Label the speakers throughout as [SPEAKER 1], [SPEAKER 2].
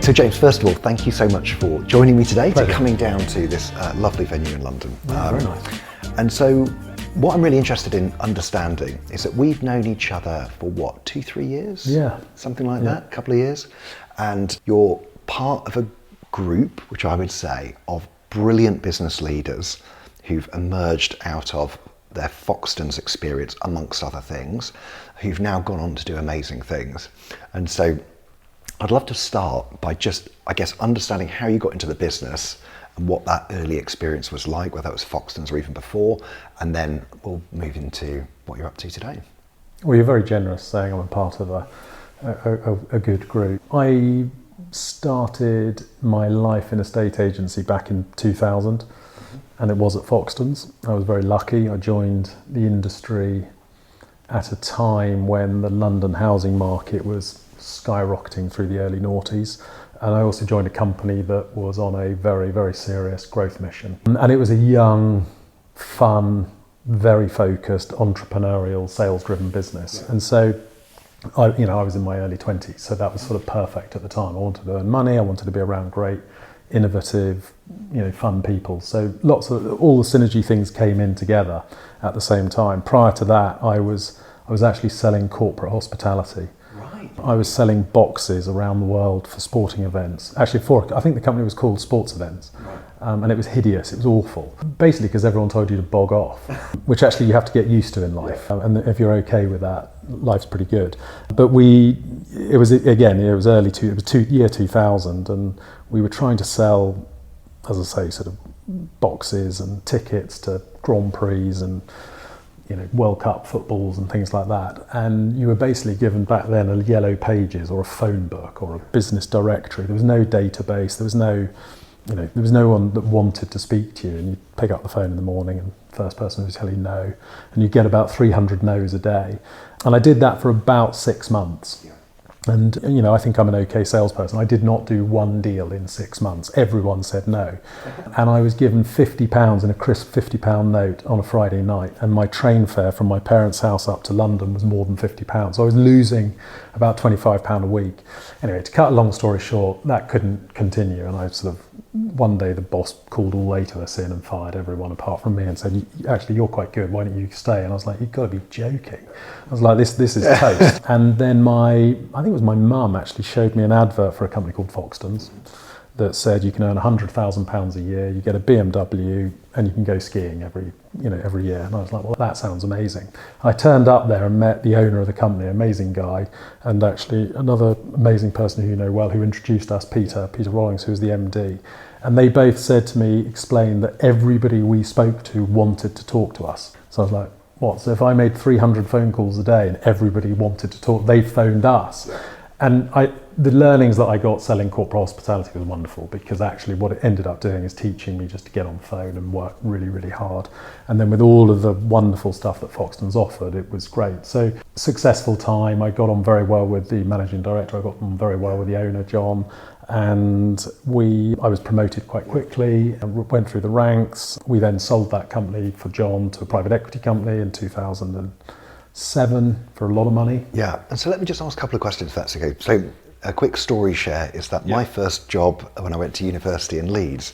[SPEAKER 1] So James, first of all, thank you so much for joining me today,
[SPEAKER 2] Pleasure.
[SPEAKER 1] coming down to this lovely venue in London.
[SPEAKER 2] Very nice.
[SPEAKER 1] And so what I'm really interested in understanding is that we've known each other for what, 2-3 years?
[SPEAKER 2] Yeah.
[SPEAKER 1] Something like that, a couple of years. And you're part of a group, which I would say, of brilliant business leaders who've emerged out of their Foxtons experience, amongst other things, who've now gone on to do amazing things. And so I'd love to start by just, I guess, understanding how you got into the business and what that early experience was like, whether it was Foxtons or even before, and then we'll move into what you're up to today.
[SPEAKER 2] Well, you're very generous saying I'm a part of a good group. I started my life in a estate agency back in 2000, and it was at Foxtons. I was very lucky. I joined the industry at a time when the London housing market was skyrocketing through the early noughties. And I also joined a company that was on a very, very serious growth mission. And it was a young, fun, very focused, entrepreneurial, sales-driven business. And so I was in my early 20s, so that was sort of perfect at the time. I wanted to earn money, I wanted to be around great, innovative, fun people. So all the synergy things came in together at the same time. Prior to that, I was actually selling corporate hospitality.
[SPEAKER 1] Right.
[SPEAKER 2] I was selling boxes around the world for sporting events. Actually, I think the company was called Sports Events.
[SPEAKER 1] Right.
[SPEAKER 2] And it was hideous, it was awful. Basically because everyone told you to bog off, which actually you have to get used to in life. And if you're okay with that, life's pretty good. But it was year 2000, and we were trying to sell, as I say, sort of boxes and tickets to Grand Prix and World Cup footballs and things like that. And you were basically given back then a yellow pages or a phone book or a business directory. There was no database, there was no one that wanted to speak to you, and you'd pick up the phone in the morning and the first person would tell you no, and you'd get about 300 no's a day. And I did that for about 6 months.
[SPEAKER 1] Yeah.
[SPEAKER 2] And I think I'm an okay salesperson. I did not do one deal in 6 months. Everyone said no. And I was given £50 in a crisp £50 note on a Friday night, and my train fare from my parents' house up to London was more than £50. So I was losing about £25 a week. Anyway, to cut a long story short, that couldn't continue, and I one day the boss called all 8 of us in and fired everyone apart from me and said, actually, you're quite good, why don't you stay? And I was like, you've got to be joking. I was like, this is toast. And then I think it was my mum actually showed me an advert for a company called Foxtons that said you can earn £100,000 a year, you get a BMW, and you can go skiing every year. And I was like, well, that sounds amazing. I turned up there and met the owner of the company, amazing guy, and actually another amazing person who you know well, who introduced us, Peter Rawlings, who was the MD. And they both said to me, explained that everybody we spoke to wanted to talk to us. So I was like, what? So if I made 300 phone calls a day and everybody wanted to talk, they phoned us. And the learnings that I got selling corporate hospitality was wonderful, because actually what it ended up doing is teaching me just to get on the phone and work really, really hard. And then with all of the wonderful stuff that Foxtons offered, it was great. So successful time. I got on very well with the managing director. I got on very well with the owner, John. And I was promoted quite quickly and went through the ranks. We then sold that company for John to a private equity company in 2007 for a lot of money.
[SPEAKER 1] Yeah, and so let me just ask a couple of questions if that's okay. So a quick story share is that my first job when I went to university in Leeds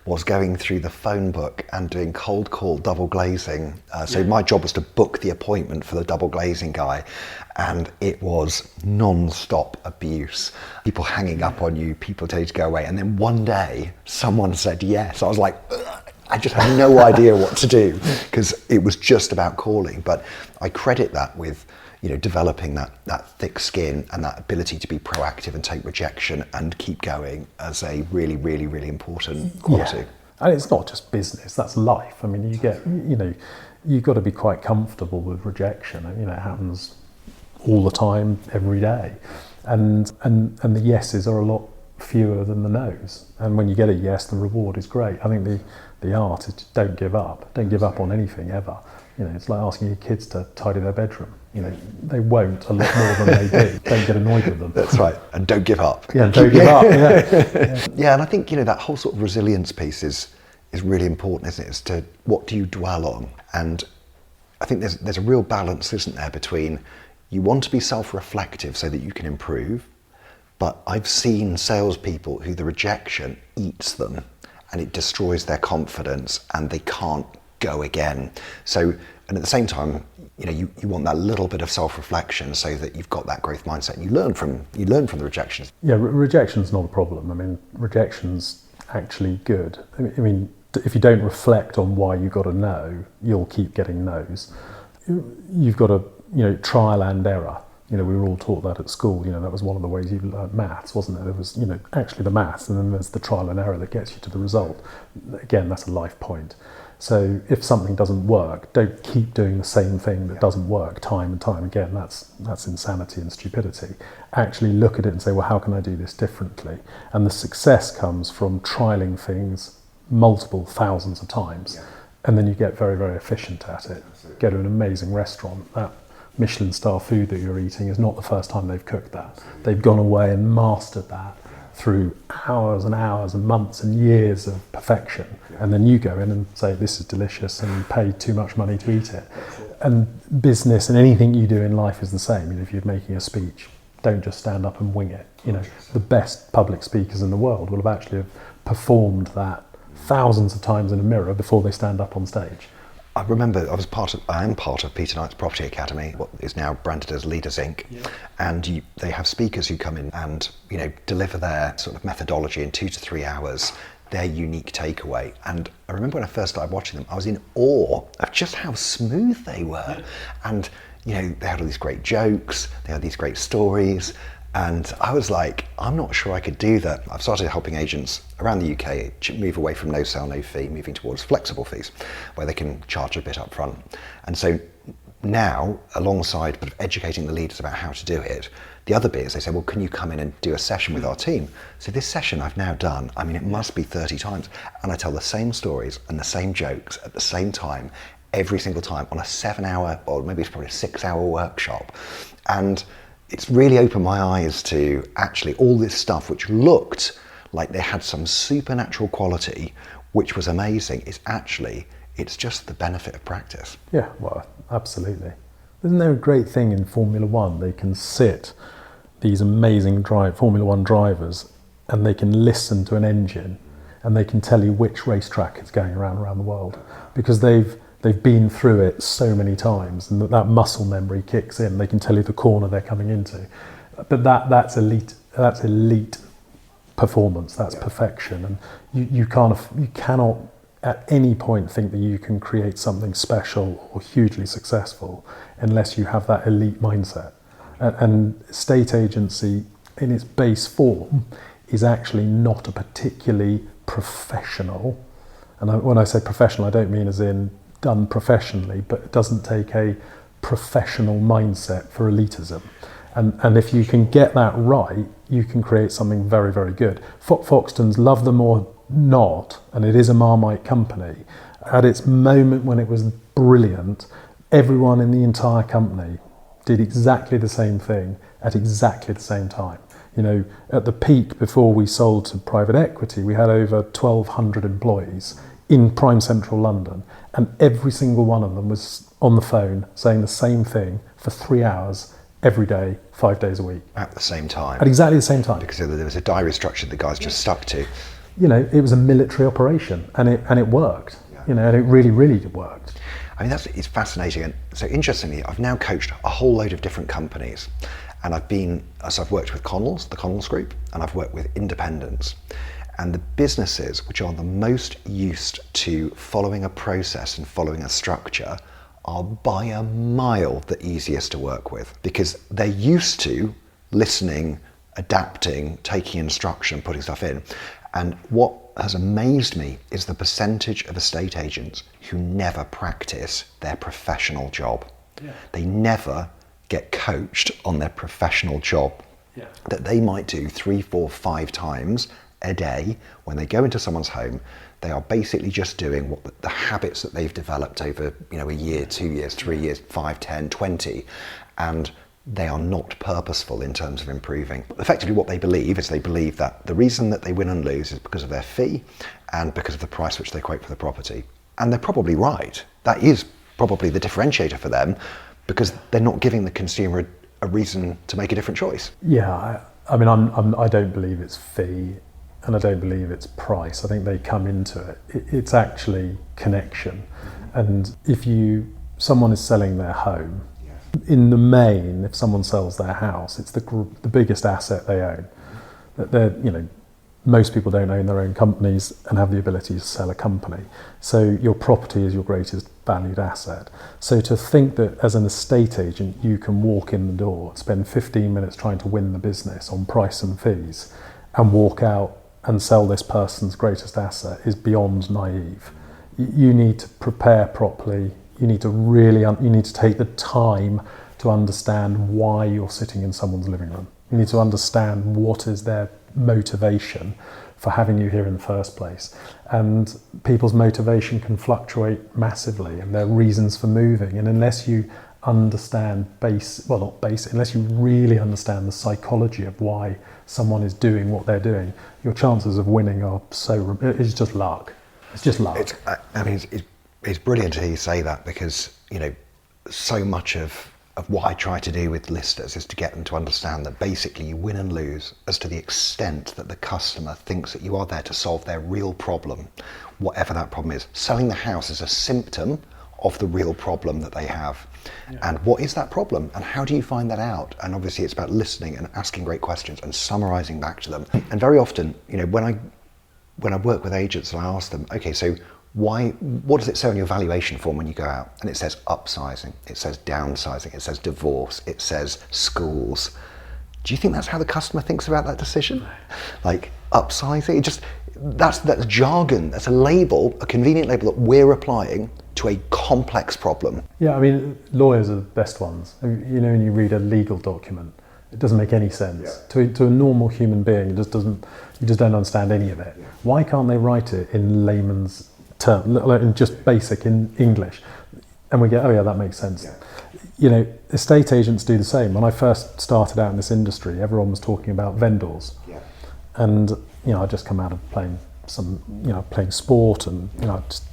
[SPEAKER 1] was going through the phone book and doing cold call double glazing. So my job was to book the appointment for the double glazing guy, and it was non-stop abuse. People hanging up on you, people telling you to go away, and then one day someone said yes. I was like, ugh. I just had no idea what to do, because it was just about calling. But I credit that with developing that thick skin and that ability to be proactive and take rejection and keep going as a really, really, really important quality.
[SPEAKER 2] Yeah. And it's not just business, that's life. I mean, you've got to be quite comfortable with rejection. It happens all the time, every day. And the yeses are a lot fewer than the no's. And when you get a yes, the reward is great. I think the art is just don't give up. Don't give up on anything ever. It's like asking your kids to tidy their bedroom. They won't a lot more than they do. Don't get annoyed with them.
[SPEAKER 1] That's right. And don't give up.
[SPEAKER 2] Yeah, don't give up. Yeah.
[SPEAKER 1] Yeah, and I think, that whole sort of resilience piece is really important, isn't it? As to what do you dwell on? And I think there's a real balance, isn't there, between you want to be self-reflective so that you can improve, But I've seen salespeople who the rejection eats them and it destroys their confidence and they can't go again. So, and at the same time, you want that little bit of self-reflection so that you've got that growth mindset and you learn from the rejections.
[SPEAKER 2] Yeah, rejection's not a problem. I mean, rejection's actually good. I mean, if you don't reflect on why you got a no, you'll keep getting no's. You've got to, trial and error. We were all taught that at school. That was one of the ways you learned maths, wasn't it? There was, actually the maths, and then there's the trial and error that gets you to the result. Again, that's a life point. So if something doesn't work, don't keep doing the same thing that doesn't work time and time again. That's insanity and stupidity. Actually look at it and say, well, how can I do this differently? And the success comes from trialing things multiple thousands of times. Yeah. And then you get very, very efficient at it. Absolutely. Go to an amazing restaurant. That Michelin star food that you're eating is not the first time they've cooked that. Absolutely. They've gone away and mastered that through hours and hours and months and years of perfection. Yeah. And then you go in and say, this is delicious, and you pay too much money to eat it. And business and anything you do in life is the same. If you're making a speech, don't just stand up and wing it. The best public speakers in the world will have actually have performed that thousands of times in a mirror before they stand up on stage.
[SPEAKER 1] I remember I am part of Peter Knight's Property Academy, what is now branded as Leaders Inc. Yeah. And they have speakers who come in and deliver their sort of methodology in 2 to 3 hours, their unique takeaway. And I remember when I first started watching them, I was in awe of just how smooth they were. Yeah. And they had all these great jokes, they had these great stories. And I was like, I'm not sure I could do that. I've started helping agents around the UK move away from no sale, no fee, moving towards flexible fees, where they can charge a bit up front. And so now, alongside educating the leaders about how to do it, the other bit is they say, well, can you come in and do a session with our team? So this session I've now done, it must be 30 times. And I tell the same stories and the same jokes at the same time, every single time, on a 7-hour, or maybe it's probably a 6-hour workshop. And it's really opened my eyes to actually all this stuff which looked like they had some supernatural quality, which was amazing. It's just the benefit of practice.
[SPEAKER 2] Yeah, well, absolutely. Isn't there a great thing in Formula One? They can sit, these amazing Formula One drivers, and they can listen to an engine and they can tell you which racetrack it's going around the world, because they've been through it so many times, and that muscle memory kicks in. They can tell you the corner they're coming into. But that's elite. That's elite performance. That's perfection. And you cannot at any point think that you can create something special or hugely successful unless you have that elite mindset. And estate agency, in its base form, is actually not a particularly professional. And when I say professional, I don't mean as in done professionally, but it doesn't take a professional mindset for elitism. And if you can get that right, you can create something very, very good. Foxtons, love them or not, and it is a Marmite company, at its moment when it was brilliant, everyone in the entire company did exactly the same thing at exactly the same time. At the peak, before we sold to private equity, we had over 1,200 employees in prime central London, and every single one of them was on the phone saying the same thing for 3 hours every day, 5 days a week.
[SPEAKER 1] At the same time.
[SPEAKER 2] At exactly the same time.
[SPEAKER 1] Because there was a diary structure the guys just stuck to.
[SPEAKER 2] It was a military operation, and it worked. And it really, really worked.
[SPEAKER 1] It's fascinating. And so interestingly, I've now coached a whole load of different companies, and I've worked with Connells, the Connells Group, and I've worked with independents. And the businesses which are the most used to following a process and following a structure are by a mile the easiest to work with, because they're used to listening, adapting, taking instruction, putting stuff in. And what has amazed me is the percentage of estate agents who never practice their professional job. Yeah. They never get coached on their professional job that they might do 3, 4, 5 times a day. When they go into someone's home, they are basically just doing what the habits that they've developed over a year, 2 years, 3 years, 5, 10, 20, and they are not purposeful in terms of improving. Effectively what they believe is that the reason that they win and lose is because of their fee and because of the price which they quote for the property. And they're probably right. That is probably the differentiator for them, because they're not giving the consumer a reason to make a different choice.
[SPEAKER 2] Yeah, I mean, I don't believe it's fee, and I don't believe it's price. I think they come into it. It's actually connection. And if someone is selling their home, in the main, if someone sells their house, it's the biggest asset they own. That most people don't own their own companies and have the ability to sell a company. So your property is your greatest valued asset. So to think that as an estate agent you can walk in the door, spend 15 minutes trying to win the business on price and fees, and walk out and sell this person's greatest asset is beyond naive. You need to prepare properly. You need to take the time to understand why you're sitting in someone's living room. You need to understand what is their motivation for having you here in the first place. And people's motivation can fluctuate massively, and their reasons for moving. And unless you understand unless you really understand the psychology of why someone is doing what they're doing, your chances of winning are it's just luck. It's just luck.
[SPEAKER 1] It's brilliant to hear you say that, because so much of what I try to do with listers is to get them to understand that basically you win and lose as to the extent that the customer thinks that you are there to solve their real problem, whatever that problem is. Selling the house is a symptom of the real problem that they have. Yeah. And what is that problem, and how do you find that out? And obviously it's about listening and asking great questions and summarising back to them. And very often, when I work with agents and I ask them, okay, so what does it say on your valuation form when you go out? And it says upsizing, it says downsizing, it says divorce, it says schools. Do you think that's how the customer thinks about that decision? Like upsizing, that's jargon, that's a label, a convenient label that we're applying to a complex problem.
[SPEAKER 2] Yeah, I mean, lawyers are the best ones. When you read a legal document, it doesn't make any sense. Yeah. To a normal human being, you just don't understand any of it. Yeah. Why can't they write it in layman's term, just basic in English? And we go, oh yeah, that makes sense. Yeah. Estate agents do the same. When I first started out in this industry, everyone was talking about vendors. Yeah. And I just come out of playing sport and just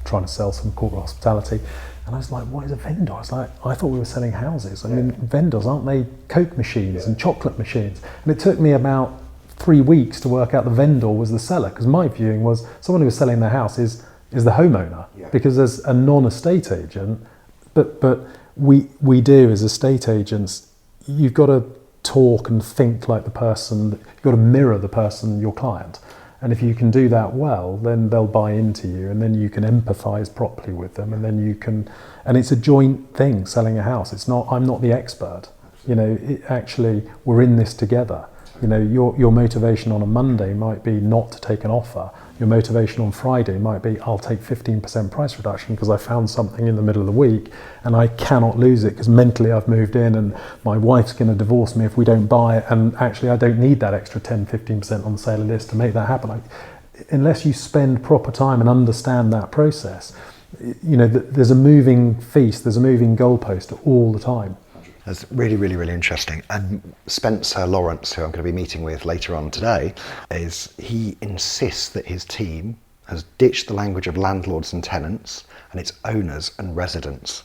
[SPEAKER 2] trying to sell some corporate hospitality. And I was like, what is a vendor? I thought we were selling houses. I mean, vendors, aren't they Coke machines and chocolate machines? And it took me about 3 weeks to work out the vendor was the seller, because my viewing was someone who was selling their house is the homeowner, because there's a non-estate agent, but we do as estate agents, you've got to talk and think like the person, you've got to mirror the person, your client. And if you can do that well, then they'll buy into you, and then you can empathise properly with them, and then you can, and it's a joint thing, selling a house. It's not, I'm not the expert, actually we're in this together. Your motivation on a Monday might be not to take an offer. Your motivation on Friday might be, I'll take 15% price reduction because I found something in the middle of the week and I cannot lose it because mentally I've moved in and my wife's going to divorce me if we don't buy it, and actually I don't need that extra 10-15% on the sale list to make that happen. Unless you spend proper time and understand that process, there's a moving feast, there's a moving goalpost all the time.
[SPEAKER 1] That's really, really, really interesting. And Spencer Lawrence, who I'm going to be meeting with later on today, he insists that his team has ditched the language of landlords and tenants, and it's owners and residents.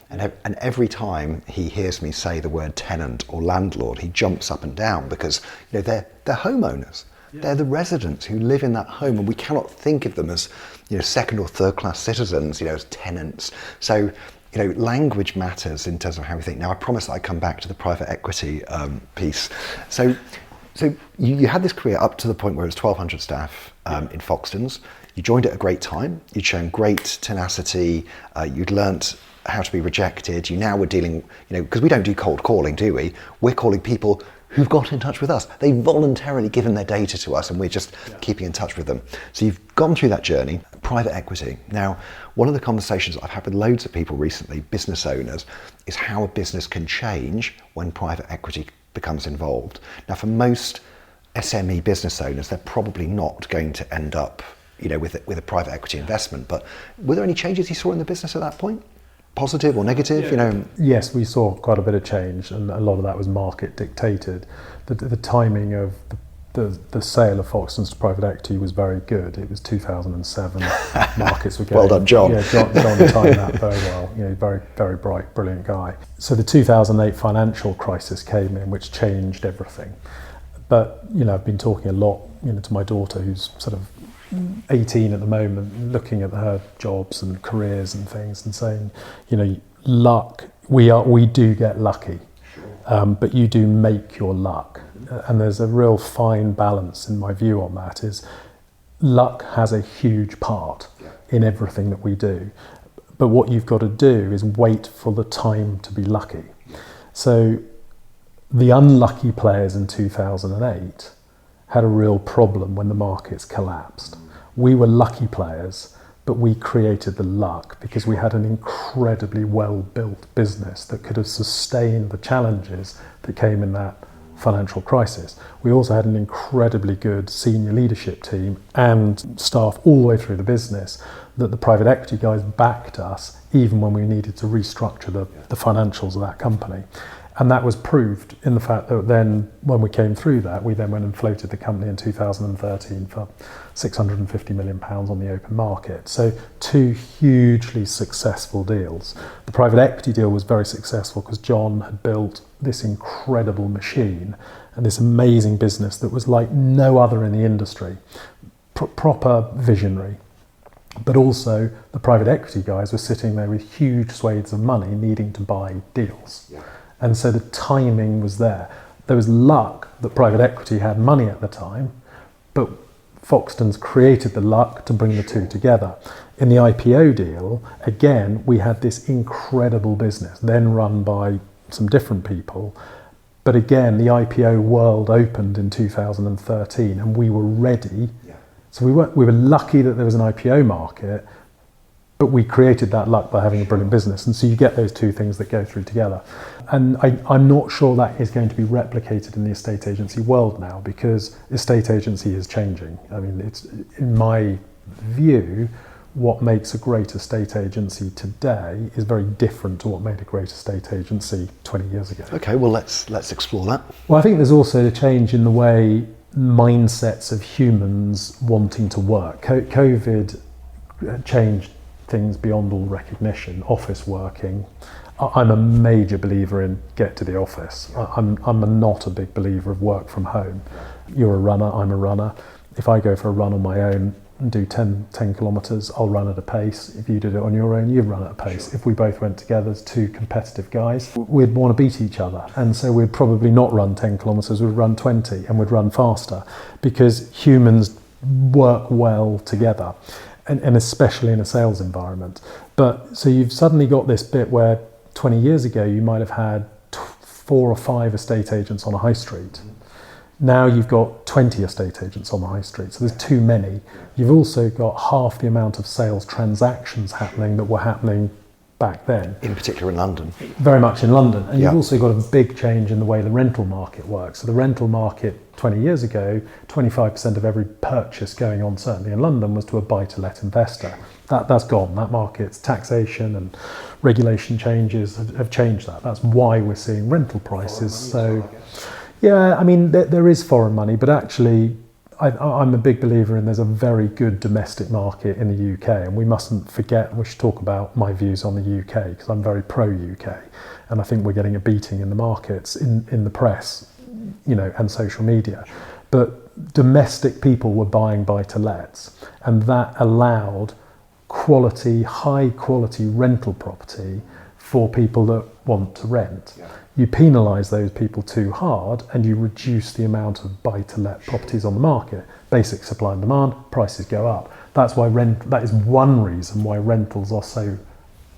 [SPEAKER 1] And every time he hears me say the word tenant or landlord, he jumps up and down, because they're homeowners. Yeah. They're the residents who live in that home, and we cannot think of them as second or third class citizens, as tenants. So language matters in terms of how we think. Now, I promise that I come back to the private equity piece. So you had this career up to the point where it was 1,200 staff in Foxtons. You joined at a great time. You'd shown great tenacity. You'd learnt how to be rejected. You now were dealing, because we don't do cold calling, do we? We're calling people who've got in touch with us. They've voluntarily given their data to us, and we're just keeping in touch with them. So you've gone through that journey. Private equity. Now, one of the conversations I've had with loads of people recently, business owners, is how a business can change when private equity becomes involved. Now, for most SME business owners, they're probably not going to end up, with a private equity investment. But were there any changes you saw in the business at that point? Positive or negative?
[SPEAKER 2] Yes, we saw quite a bit of change, and a lot of that was market dictated. The timing of the sale of Foxtons to private equity was very good. It was 2007. Markets were going.
[SPEAKER 1] Well done, John.
[SPEAKER 2] Yeah, John timed that very well. Very, very bright, brilliant guy. So the 2008 financial crisis came in, which changed everything. But, I've been talking a lot, to my daughter, who's sort of 18 at the moment, looking at her jobs and careers and things and saying, luck, we do get lucky, but you do make your luck. And there's a real fine balance in my view on that, is luck has a huge part in everything that we do. But what you've got to do is wait for the time to be lucky. So the unlucky players in 2008 had a real problem when the markets collapsed. We were lucky players, but we created the luck because we had an incredibly well-built business that could have sustained the challenges that came in that financial crisis. We also had an incredibly good senior leadership team and staff all the way through the business that the private equity guys backed us even when we needed to restructure the financials of that company. And that was proved in the fact that then when we came through that, we then went and floated the company in 2013 for £650 million on the open market. So 2 hugely successful deals. The private equity deal was very successful because John had built this incredible machine and this amazing business that was like no other in the industry. Proper visionary. But also the private equity guys were sitting there with huge swathes of money needing to buy deals. Yeah. And so the timing was there. There was luck that private equity had money at the time, but Foxtons created the luck to bring the two together. In the IPO deal, again, we had this incredible business, then run by some different people. But again, the IPO world opened in 2013 and we were ready. Yeah. So we were lucky that there was an IPO market, but we created that luck by having a brilliant business. And so you get those two things that go through together. And I'm not sure that is going to be replicated in the estate agency world now, because estate agency is changing. I mean, it's, in my view, what makes a great estate agency today is very different to what made a great estate agency 20 years ago.
[SPEAKER 1] Okay, well, let's explore that.
[SPEAKER 2] Well, I think there's also a change in the way mindsets of humans wanting to work. COVID changed things beyond all recognition. Office working. I'm a major believer in get to the office. I'm not a big believer of work from home. You're a runner, I'm a runner. If I go for a run on my own and do 10 kilometres, I'll run at a pace. If you did it on your own, you'd run at a pace. If we both went together as two competitive guys, we'd want to beat each other. And so we'd probably not run 10 kilometres, we'd run 20 and we'd run faster, because humans work well together. And especially in a sales environment. But so you've suddenly got this bit where 20 years ago you might have had 4 or 5 estate agents on a high street. Now you've got 20 estate agents on the high street, so there's too many. You've also got half the amount of sales transactions happening that were happening back then.
[SPEAKER 1] In particular in London.
[SPEAKER 2] Very much in London. And you've also got a big change in the way the rental market works. So the rental market 20 years ago, 25% of every purchase going on, certainly in London, was to a buy-to-let investor. That's gone. That market's taxation and regulation changes have changed that. That's why we're seeing rental prices. So, yeah, I mean, there is foreign money, but actually, I'm a big believer in there's a very good domestic market in the UK, and we mustn't forget, we should talk about my views on the UK, because I'm very pro-UK, and I think we're getting a beating in the markets, in the press, and social media. But domestic people were buying buy-to-lets, and that allowed high quality rental property for people that want to rent. Yeah. You penalise those people too hard and you reduce the amount of buy-to-let properties on the market. Basic supply and demand, prices go up. That's why that is one reason why rentals are so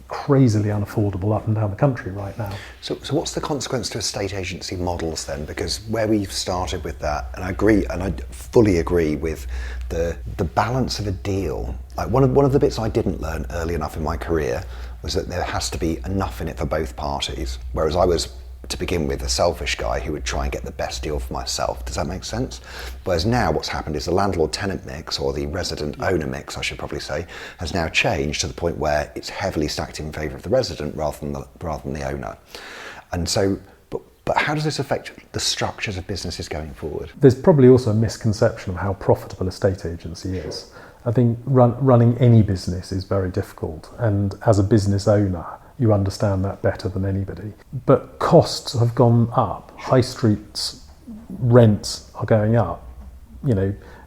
[SPEAKER 2] crazily unaffordable up and down the country right now.
[SPEAKER 1] So what's the consequence to estate agency models then? Because where we've started with that, and I agree, and I fully agree with the balance of a deal. Like one of the bits I didn't learn early enough in my career was that there has to be enough in it for both parties. Whereas I was, to begin with, a selfish guy who would try and get the best deal for myself. Does that make sense? Whereas now what's happened is the landlord-tenant mix, or the resident-owner mix, I should probably say, has now changed to the point where it's heavily stacked in favour of the resident rather than the owner. And so, but how does this affect the structures of businesses going forward?
[SPEAKER 2] There's probably also a misconception of how profitable a estate agency is. I think running any business is very difficult, and as a business owner, you understand that better than anybody. But costs have gone up. High streets rents are going up,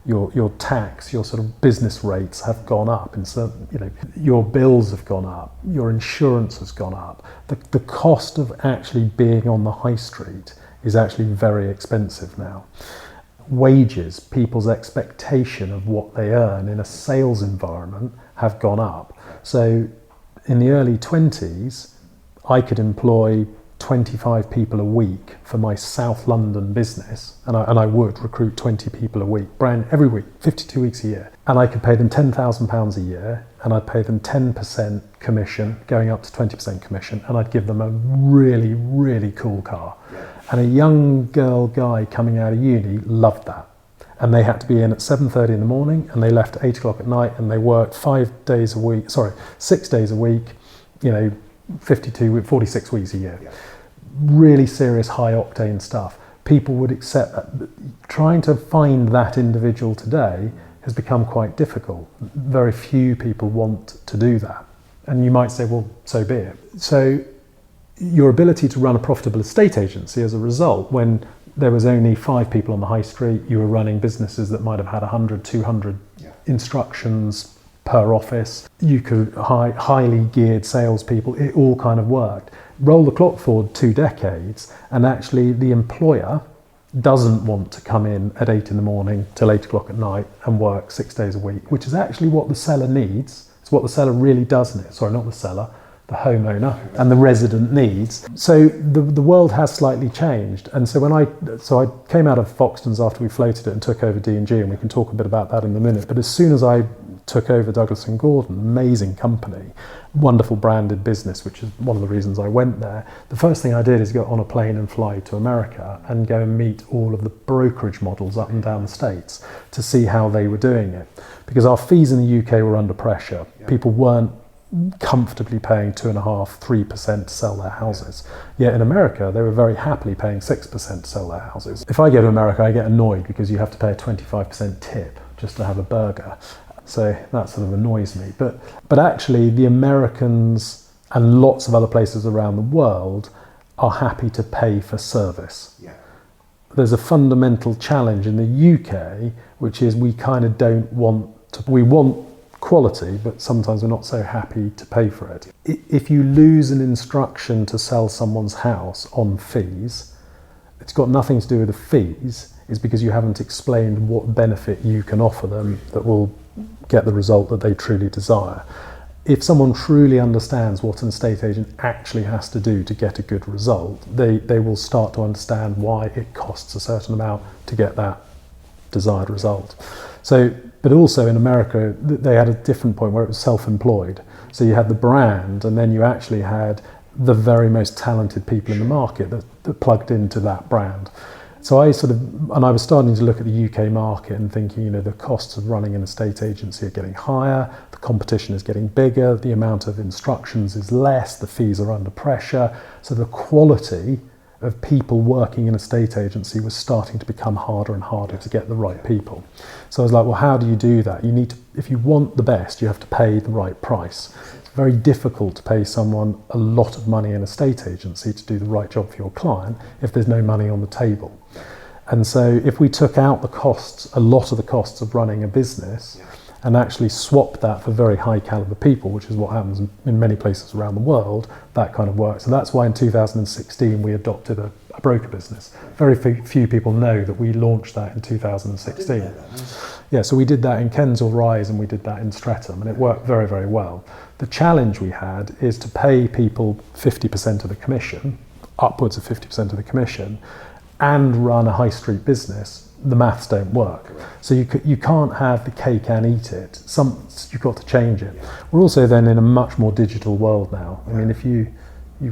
[SPEAKER 2] your tax, your sort of business rates have gone up, and so your bills have gone up, your insurance has gone up. The cost of actually being on the high street is actually very expensive now. Wages, people's expectation of what they earn in a sales environment have gone up. So in the early 20s, I could employ 25 people a week for my South London business, and I would recruit 20 people a week, every week, 52 weeks a year. And I could pay them £10,000 a year, and I'd pay them 10% commission, going up to 20% commission, and I'd give them a really, really cool car. And a young guy coming out of uni loved that. And they had to be in at 7:30 in the morning, and they left at 8 o'clock at night, and they worked 6 days a week, 46 weeks a year. Really serious, high octane stuff. People would accept that. Trying to find that individual today has become quite difficult. Very few people want to do that. And you might say, well, so be it. So your ability to run a profitable estate agency as a result, when there was only 5 people on the high street, you were running businesses that might have had 100, 200 instructions per office. You could highly geared salespeople. It all kind of worked. Roll the clock forward 2 decades, and actually the employer doesn't want to come in at 8 in the morning till 8 o'clock at night and work 6 days a week, which is actually what the seller needs. It's what the seller really does need. Sorry, not the seller, the homeowner and the resident needs. So the world has slightly changed. And so I came out of Foxtons after we floated it and took over D&G, and we can talk a bit about that in a minute. But as soon as I took over Douglas&Gordon, amazing company, wonderful branded business, which is one of the reasons I went there. The first thing I did is go on a plane and fly to America and go and meet all of the brokerage models up and down the States to see how they were doing it. Because our fees in the UK were under pressure. People weren't comfortably paying 2.5-3% to sell their houses. Yet in America, they were very happily paying 6% to sell their houses. If I go to America, I get annoyed because you have to pay a 25% tip just to have a burger. So that sort of annoys me. But actually, the Americans and lots of other places around the world are happy to pay for service. There's a fundamental challenge in the UK, which is we kind of don't want to, we want quality, but sometimes we're not so happy to pay for it. If you lose an instruction to sell someone's house on fees, it's got nothing to do with the fees, it's because you haven't explained what benefit you can offer them that will get the result that they truly desire. If someone truly understands what an estate agent actually has to do to get a good result, they will start to understand why it costs a certain amount to get that desired result. So, but also in America, they had a different point where it was self-employed. So you had the brand, and then you actually had the very most talented people in the market that plugged into that brand. So I was starting to look at the UK market and thinking, the costs of running an estate agency are getting higher, the competition is getting bigger, the amount of instructions is less, the fees are under pressure. So the quality of people working in a estate agency was starting to become harder and harder to get the right people. So I was like, well, how do you do that? You need to, if you want the best, you have to pay the right price. It's very difficult to pay someone a lot of money in an estate agency to do the right job for your client if there's no money on the table. And so if we took out the costs, a lot of the costs of running a business, and actually swapped that for very high caliber people, which is what happens in many places around the world, that kind of works. And that's why in 2016 we adopted a broker business. Very few people know that we launched that in 2016. Yeah, so we did that in Kensal Rise and we did that in Streatham, and it worked very, very well. The challenge we had is to pay people 50% of the commission, upwards of 50% of the commission, and run a high street business. The maths don't work. So you can't have the cake and eat it. You've got to change it. We're also then in a much more digital world now. I mean, if you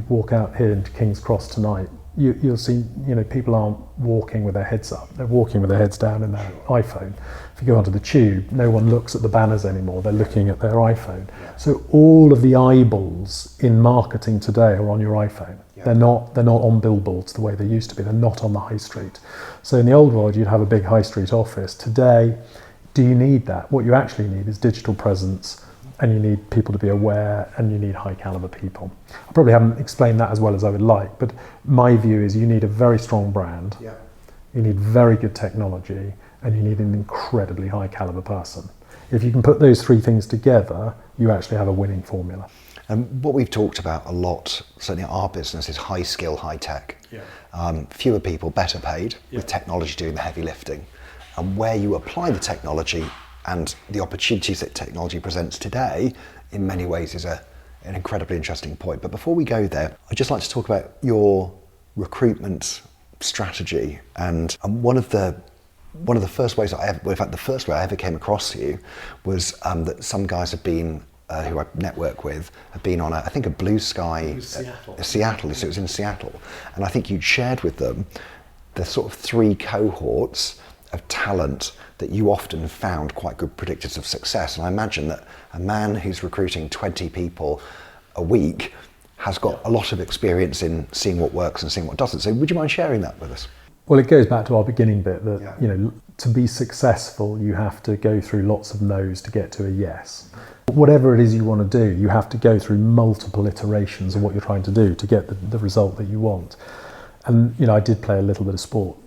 [SPEAKER 2] walk out here into King's Cross tonight, you'll see, people aren't walking with their heads up. They're walking with their heads down in their iPhone. If you go onto the tube, no one looks at the banners anymore. They're looking at their iPhone. So all of the eyeballs in marketing today are on your iPhone. They're not on billboards the way they used to be. They're not on the high street. So in the old world, you'd have a big high street office. Today, do you need that? What you actually need is digital presence, and you need people to be aware, and you need high caliber people. I probably haven't explained that as well as I would like, but my view is you need a very strong brand. you need very good technology, and you need an incredibly high caliber person. If you can put those three things together, you actually have a winning formula.
[SPEAKER 1] And what we've talked about a lot, certainly our business, is high skill, high tech. Fewer people, better paid, with technology doing the heavy lifting. And where you apply the technology and the opportunities that technology presents today, in many ways is an incredibly interesting point. But before we go there, I'd just like to talk about your recruitment strategy. And one of the first ways the first way I ever came across you was that some guys have been, who I network with, have been on I think a Blue Sky, Seattle, so it was in Seattle. And I think you'd shared with them the sort of three cohorts of talent that you often found quite good predictors of success. And I imagine that a man who's recruiting 20 people a week has got a lot of experience in seeing what works and seeing what doesn't. So would you mind sharing that with us?
[SPEAKER 2] Well, it goes back to our beginning bit that, to be successful, you have to go through lots of no's to get to a yes. Whatever it is you want to do, you have to go through multiple iterations of what you're trying to do to get the result that you want. And, I did play a little bit of sport,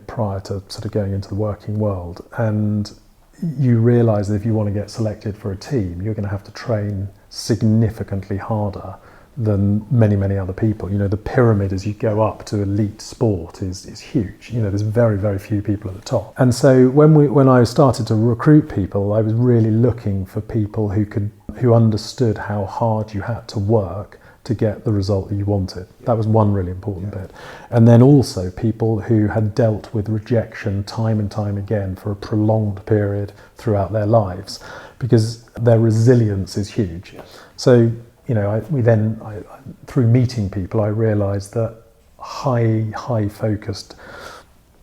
[SPEAKER 2] prior to sort of going into the working world. And you realise that if you want to get selected for a team, you're going to have to train significantly harder than many, many other people. The pyramid as you go up to elite sport is huge. There's very, very few people at the top. And so when I started to recruit people, I was really looking for people who understood how hard you had to work to get the result that you wanted. That was one really important bit. And then also people who had dealt with rejection time and time again for a prolonged period throughout their lives, because their resilience is huge. So through meeting people, I realised that high focused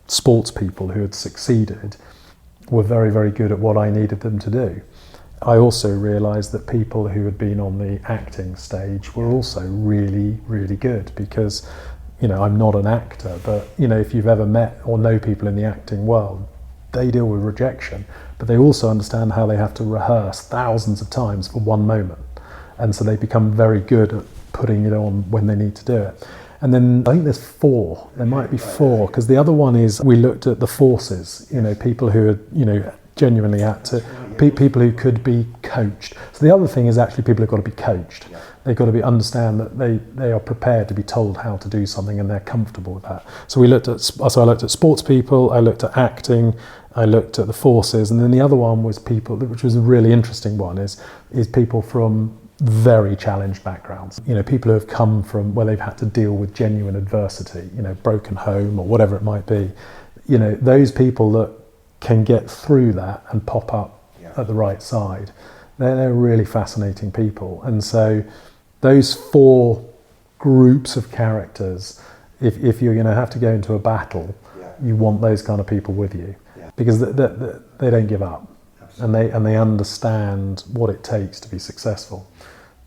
[SPEAKER 2] sports people who had succeeded were very, very good at what I needed them to do. I also realised that people who had been on the acting stage were also really, really good, because, I'm not an actor, but, if you've ever met or know people in the acting world, they deal with rejection, but they also understand how they have to rehearse thousands of times for one moment. And so they become very good at putting it on when they need to do it. And then I think there might be four, because the other one is we looked at the forces, people who had, genuinely had to, people who could be coached. So the other thing is actually people have got to be coached. They've got to understand that they are prepared to be told how to do something and they're comfortable with that. So I looked at sports people, I looked at acting, I looked at the forces, and then the other one was people, which was a really interesting one, is people from very challenged backgrounds. People who have come from where they've had to deal with genuine adversity, broken home or whatever it might be. Those people that can get through that and pop up at the right side. They're really fascinating people. And so those four groups of characters, if you're going to have to go into a battle, you want those kind of people with you, because they don't give up. Absolutely. and they understand what it takes to be successful,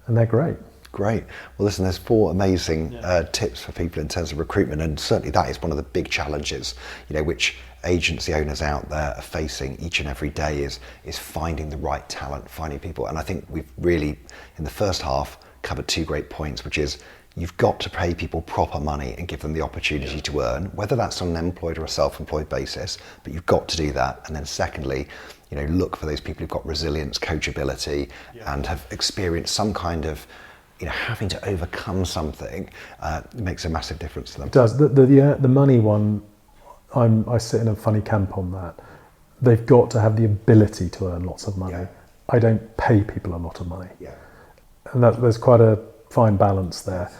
[SPEAKER 2] and they're great.
[SPEAKER 1] Great. Well, listen, there's four amazing tips for people in terms of recruitment, and certainly that is one of the big challenges, which agency owners out there are facing each and every day is finding the right talent, finding people. And I think we've really, in the first half, covered two great points, which is you've got to pay people proper money and give them the opportunity to earn, whether that's on an employed or a self-employed basis, but you've got to do that. And then secondly, look for those people who've got resilience, coachability, and have experienced some kind of having to overcome something. Makes a massive difference to them.
[SPEAKER 2] It does. The money one, I sit in a funny camp on that. They've got to have the ability to earn lots of money. I don't pay people a lot of money. And there's quite a fine balance there.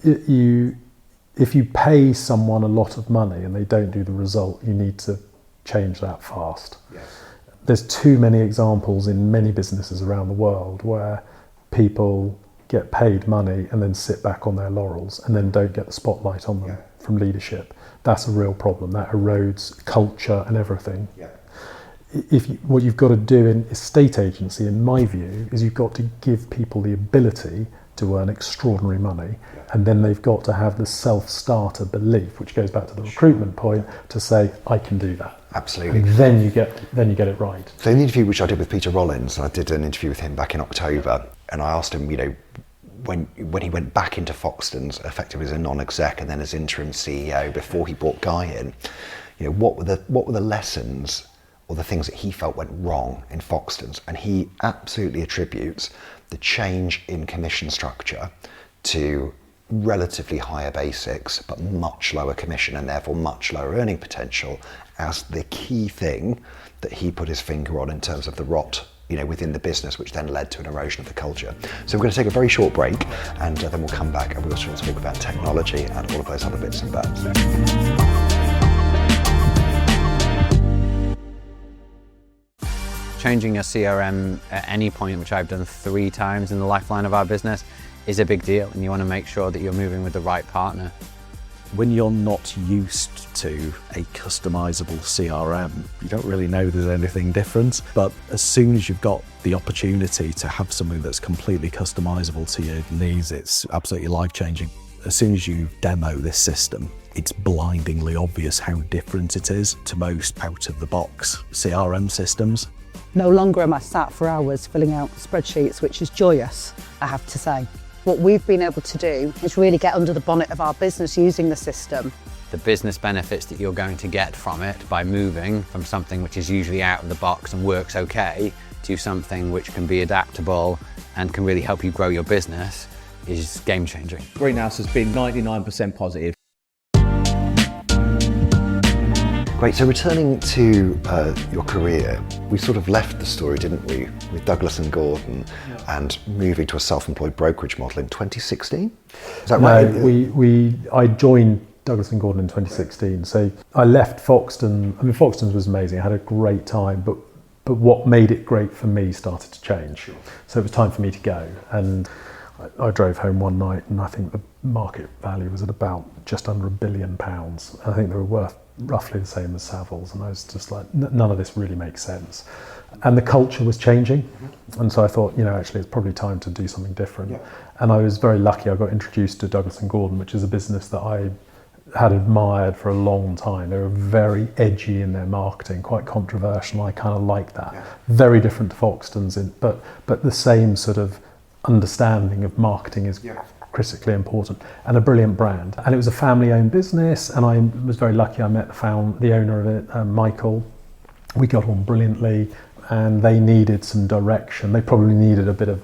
[SPEAKER 2] If you pay someone a lot of money and they don't do the result, you need to change that fast. There's too many examples in many businesses around the world where people get paid money and then sit back on their laurels and then don't get the spotlight on them from leadership. That's a real problem. That erodes culture and everything. What you've got to do in estate agency, in my view, is you've got to give people the ability to earn extraordinary money, and then they've got to have the self-starter belief, which goes back to the recruitment point, to say, I can do that.
[SPEAKER 1] Absolutely.
[SPEAKER 2] And then you get it right.
[SPEAKER 1] So in the interview which I did with Peter Rollins, I did an interview with him back in October, and I asked him, when he went back into Foxtons, effectively as a non-exec and then as interim CEO before he brought Guy in, what were the lessons or the things that he felt went wrong in Foxtons, and he absolutely attributes the change in commission structure to relatively higher basics but much lower commission and therefore much lower earning potential as the key thing that he put his finger on in terms of the rot within the business, which then led to an erosion of the culture. So we're going to take a very short break, and then we'll come back and we'll sort of talk about technology and all of those other bits and bobs.
[SPEAKER 3] Changing your CRM at any point, which I've done 3 times in the lifeline of our business, is a big deal, and you want to make sure that you're moving with the right partner.
[SPEAKER 4] When you're not used to a customizable CRM, you don't really know there's anything different. But as soon as you've got the opportunity to have something that's completely customizable to your needs, it's absolutely life-changing. As soon as you demo this system, it's blindingly obvious how different it is to most out-of-the-box CRM systems.
[SPEAKER 5] No longer am I sat for hours filling out spreadsheets, which is joyous, I have to say. What we've been able to do is really get under the bonnet of our business using the system.
[SPEAKER 3] The business benefits that you're going to get from it by moving from something which is usually out of the box and works okay to something which can be adaptable and can really help you grow your business is game-changing.
[SPEAKER 6] Greenhouse has been 99% positive.
[SPEAKER 1] Great, so returning to your career, we sort of left the story, didn't we, with Douglas&Gordon and moving to a self-employed brokerage model in 2016? Is that right?
[SPEAKER 2] No, I joined Douglas&Gordon in 2016, so I left Foxtons. I mean, Foxtons was amazing, I had a great time, but what made it great for me started to change. So it was time for me to go, and I drove home one night and I think the market value was at about just under £1 billion. I think they were worth roughly the same as Savills, and I was just like, none of this really makes sense. And the culture was changing, and so I thought, actually it's probably time to do something different. And I was very lucky, I got introduced to Douglas&Gordon, which is a business that I had admired for a long time. They were very edgy in their marketing, quite controversial. I kind of like that. Very different to Foxtons, but the same sort of understanding of marketing is critically important, and a brilliant brand. And it was a family-owned business, and I was very lucky. I met the owner of it, Michael. We got on brilliantly, and they needed some direction. They probably needed a bit of,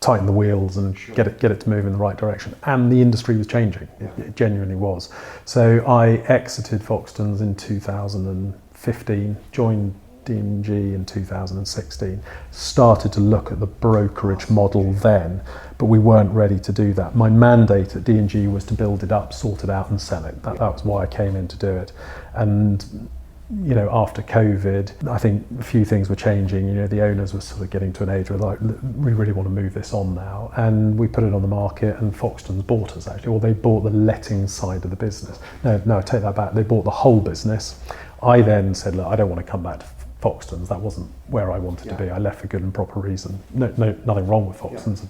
[SPEAKER 2] tighten the wheels and get it to move in the right direction. And the industry was changing. It genuinely was. So I exited Foxtons in 2015, joined D&G in 2016, started to look at the brokerage model then, but we weren't ready to do that. My mandate at D&G was to build it up, sort it out and sell it. That was why I came in to do it. And after COVID, I think a few things were changing. The owners were sort of getting to an age where like, we really want to move this on now. And we put it on the market, and Foxtons bought us actually, or they bought the letting side of the business. No, I take that back. They bought the whole business. I then said, look, I don't want to come back to Foxtons. That wasn't where I wanted to be. I left for good and proper reason. No, nothing wrong with Foxtons.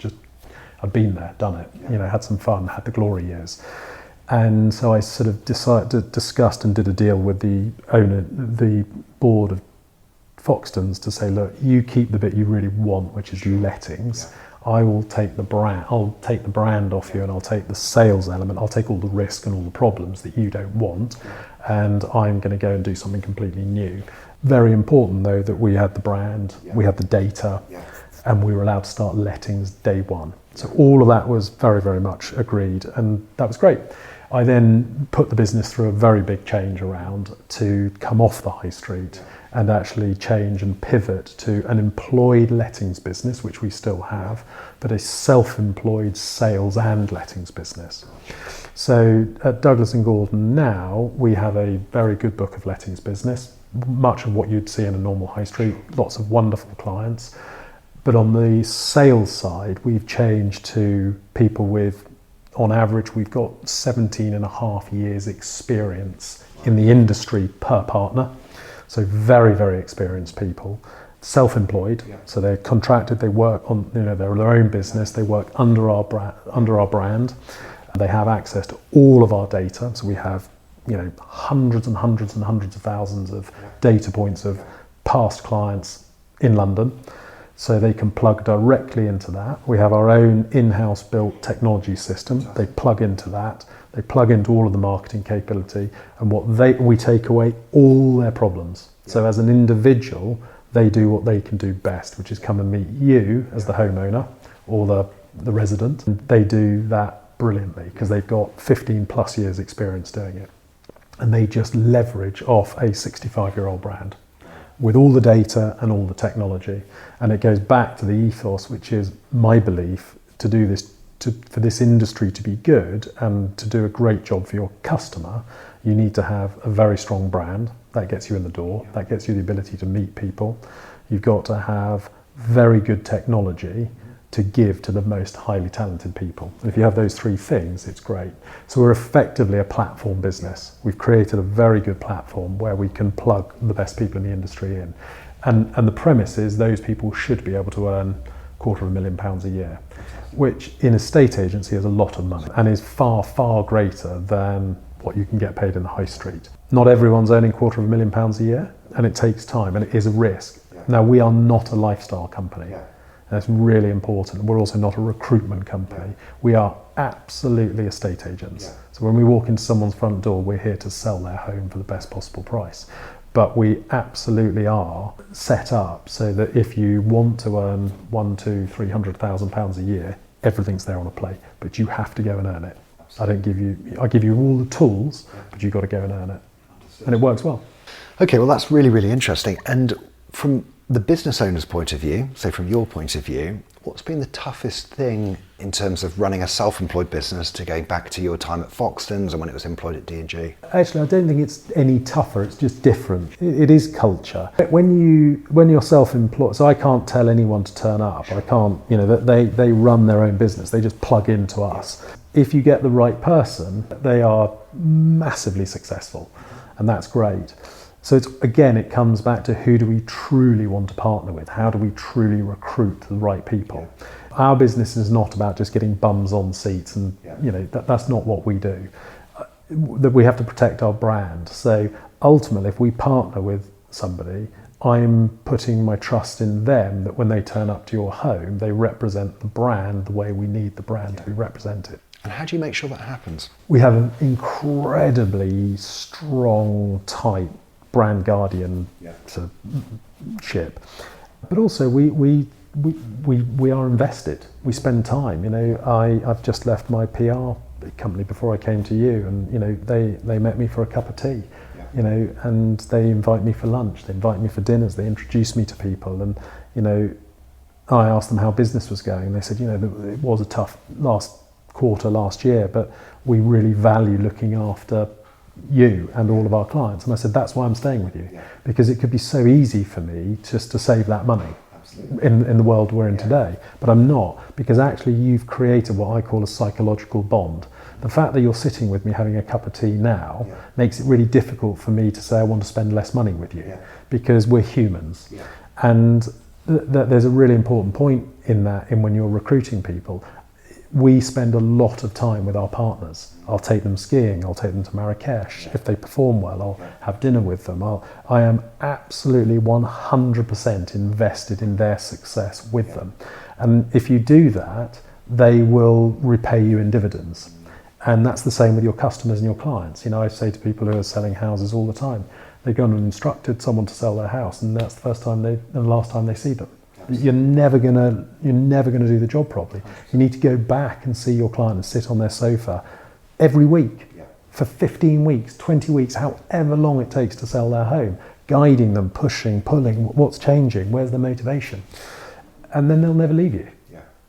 [SPEAKER 2] I'd been there, done it. Had some fun, had the glory years. And so I sort of discussed and did a deal with the owner, the board of Foxtons, to say, look, you keep the bit you really want, which is lettings. I will take the brand. I'll take the brand off you, and I'll take the sales element. I'll take all the risk and all the problems that you don't want, and I'm going to go and do something completely new. Very important, though, that we had the brand, we had the data, and we were allowed to start lettings day one. So all of that was very, very much agreed, and that was great. I then put the business through a very big change around to come off the high street and actually change and pivot to an employed lettings business, which we still have, but a self-employed sales and lettings business. So at Douglas&Gordon now, we have a very good book of lettings business, much of what you'd see in a normal high street, lots of wonderful clients. But on the sales side, we've changed to people with, on average, we've got 17 and a half years experience in the industry per partner. So very, very experienced people. Self-employed, so they're contracted, they work on, they're their own business, they work under our brand. They have access to all of our data, so we have hundreds and hundreds and hundreds of thousands of data points of past clients in London, so they can plug directly into that. We have our own in-house built technology system. They plug into that. They plug into all of the marketing capability, and we take away all their problems. So as an individual, they do what they can do best, which is come and meet you as the homeowner or the resident. And they do that brilliantly because they've got 15 plus years experience doing it. And they just leverage off a 65-year-old brand with all the data and all the technology. And it goes back to the ethos, which is my belief, to do this, for this industry to be good and to do a great job for your customer, you need to have a very strong brand. That gets you in the door. That gets you the ability to meet people. You've got to have very good technology to give to the most highly talented people. And if you have those three things, it's great. So we're effectively a platform business. We've created a very good platform where we can plug the best people in the industry in. And the premise is those people should be able to earn £250,000 a year, which in a state agency is a lot of money and is far, far greater than what you can get paid in the high street. Not everyone's earning £250,000 a year, and it takes time and it is a risk. Now, we are not a lifestyle company. That's really important. We're also not a recruitment company. We are absolutely estate agents. So when we walk into someone's front door, we're here to sell their home for the best possible price. But we absolutely are set up so that if you want to earn £100,000 to £300,000 a year, everything's there on a plate, but you have to go and earn it. I give you all the tools, but you've got to go and earn it. And it works well.
[SPEAKER 1] Okay, well, that's really, really interesting. And from the business owner's point of view, so from your point of view, what's been the toughest thing in terms of running a self-employed business to going back to your time at Foxtons and when it was employed at D&G?
[SPEAKER 2] Actually, I don't think it's any tougher. It's just different. It is culture. When you're self-employed, so I can't tell anyone to turn up. I can't, they run their own business. They just plug into us. If you get the right person, they are massively successful, and that's great. So it comes back to who do we truly want to partner with? How do we truly recruit the right people? Our business is not about just getting bums on seats, and that's not what we do. That we have to protect our brand. So ultimately, if we partner with somebody, I'm putting my trust in them that when they turn up to your home, they represent the brand the way we need the brand to be represented.
[SPEAKER 1] And how do you make sure that happens?
[SPEAKER 2] We have an incredibly strong, tight brand guardianship, but also we are invested. We spend time. I've just left my PR company before I came to you, and they met me for a cup of tea, and they invite me for lunch, they invite me for dinners, they introduce me to people, and I asked them how business was going, and they said it was a tough quarter last year, but we really value looking after you and all of our clients. And I said, that's why I'm staying with you, because it could be so easy for me just to save that money in the world we're in today, but I'm not, because actually you've created what I call a psychological bond. The fact that you're sitting with me having a cup of tea now makes it really difficult for me to say I want to spend less money with you, because we're humans. And there's a really important point in that, in when you're recruiting people. We spend a lot of time with our partners. I'll take them skiing, I'll take them to Marrakesh. If they perform well, I'll have dinner with them. I am absolutely 100% invested in their success with them. And if you do that, they will repay you in dividends. And that's the same with your customers and your clients. I say to people who are selling houses all the time, they've gone and instructed someone to sell their house, and that's the last time they see them. You're never gonna do the job properly. You need to go back and see your client and sit on their sofa every week for 15 weeks, 20 weeks, however long it takes to sell their home, guiding them, pushing, pulling, what's changing, where's the motivation, and then they'll never leave you.